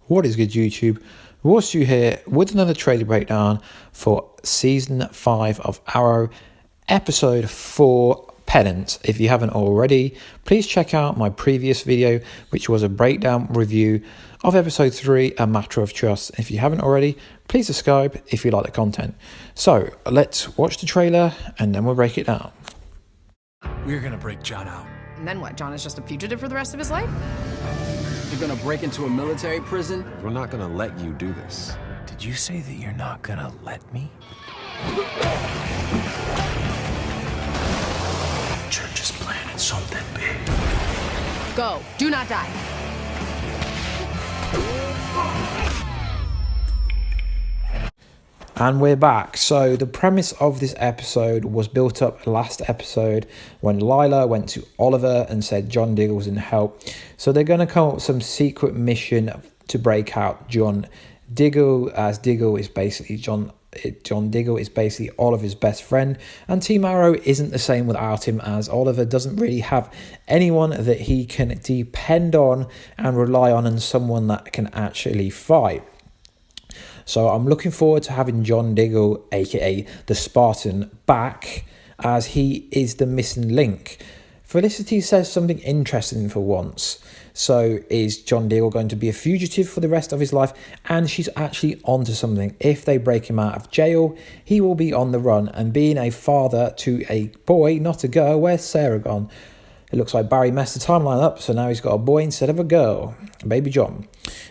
What is good, YouTube? Warstu here with another trailer breakdown for Season 5 of Arrow, Episode 4, Penance. If you haven't already, please check out my previous video, which was a breakdown review of Episode 3, A Matter of Trust. If you haven't already, please subscribe if you like the content. So, let's watch the trailer and then we'll break it down. We're gonna break John out. And then what? John is just a fugitive for the rest of his life? You're gonna break into a military prison? We're not gonna let you do this. Did you say that you're not gonna let me? Church is planning something big. Go. Do not die. And we're back. So the premise of this episode was built up last episode when Lila went to Oliver and said John Diggle was in help. So they're going to come up with some secret mission to break out John Diggle, as Diggle is basically John Diggle is basically Oliver's best friend, and Team Arrow isn't the same without him, as Oliver doesn't really have anyone that he can depend on and rely on, and someone that can actually fight. So I'm looking forward to having John Diggle, aka the Spartan, back, as he is the missing link. Felicity says something interesting for once. So is John Diggle going to be a fugitive for the rest of his life? And she's actually onto something. If they break him out of jail, he will be on the run. And being a father to a boy, not a girl, where's Sarah gone? It looks like Barry messed the timeline up, so now he's got a boy instead of a girl, baby John.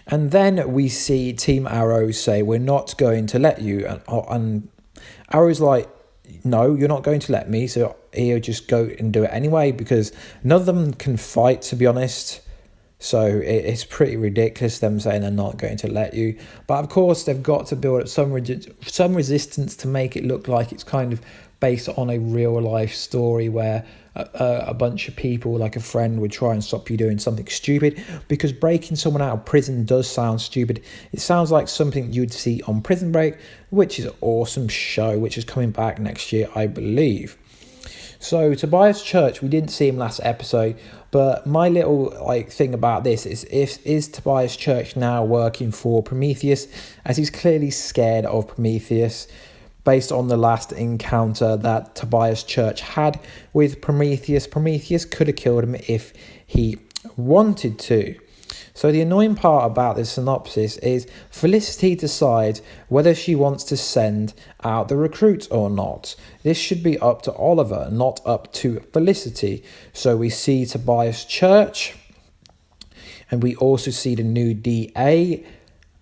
And then we see Team Arrow say, we're not going to let you. And Arrow's like, no, you're not going to let me. So he'll just go and do it anyway, because none of them can fight, to be honest. So it's pretty ridiculous, them saying they're not going to let you. But of course, they've got to build up some resistance to make it look like it's kind of based on a real life story where a bunch of people, like a friend, would try and stop you doing something stupid, because breaking someone out of prison does sound stupid. It sounds like something you'd see on Prison Break, which is an awesome show, which is coming back next year, I believe. So Tobias Church, we didn't see him last episode, but my little thing about this is Tobias Church now working for Prometheus, as he's clearly scared of Prometheus, based on the last encounter that Tobias Church had with Prometheus. Prometheus could have killed him if he wanted to. So the annoying part about this synopsis is Felicity decides whether she wants to send out the recruits or not. This should be up to Oliver, not up to Felicity. So we see Tobias Church, and we also see the new DA,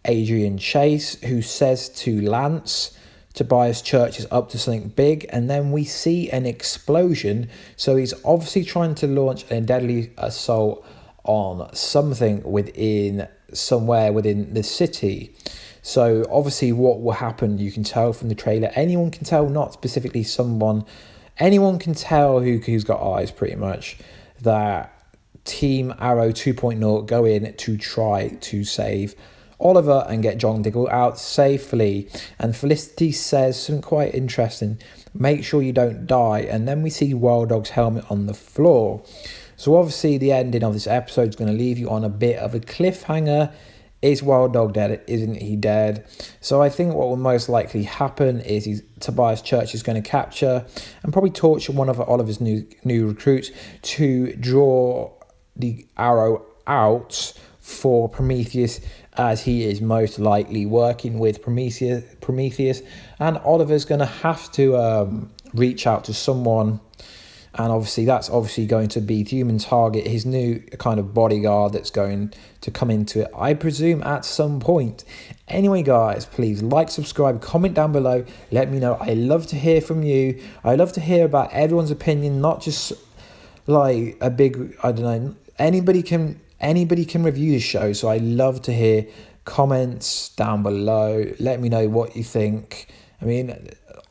Adrian Chase, who says to Lance, Tobias Church is up to something big, and then we see an explosion. So he's obviously trying to launch a deadly assault on something somewhere within the city. So obviously what will happen, you can tell from the trailer. Anyone can tell, not specifically someone. Anyone can tell who's got eyes, pretty much, that Team Arrow 2.0 go in to try to save Oliver and get John Diggle out safely. And Felicity says something quite interesting: make sure you don't die. And then we see Wild Dog's helmet on the floor. So obviously the ending of this episode is going to leave you on a bit of a cliffhanger. Is Wild Dog dead? Isn't he dead? So I think what will most likely happen is Tobias Church is going to capture and probably torture one of Oliver's new recruits to draw the Arrow out for Prometheus, as he is most likely working with Prometheus, and Oliver's going to have to reach out to someone, and obviously that's going to be the human target, his new kind of bodyguard that's going to come into it, I presume, at some point. Anyway, guys, please like, subscribe, comment down below, let me know. I love to hear from you. I love to hear about everyone's opinion, not just like a big, I don't know, anybody can review the show, so I love to hear comments down below. Let me know what you think. I mean,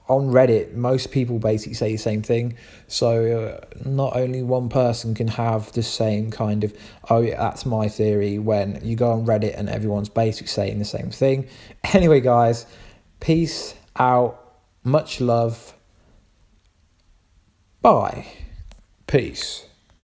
on Reddit, most people basically say the same thing, so not only one person can have the same kind of, oh yeah, that's my theory, when you go on Reddit and everyone's basically saying the same thing. Anyway, guys, peace out, much love, bye, peace.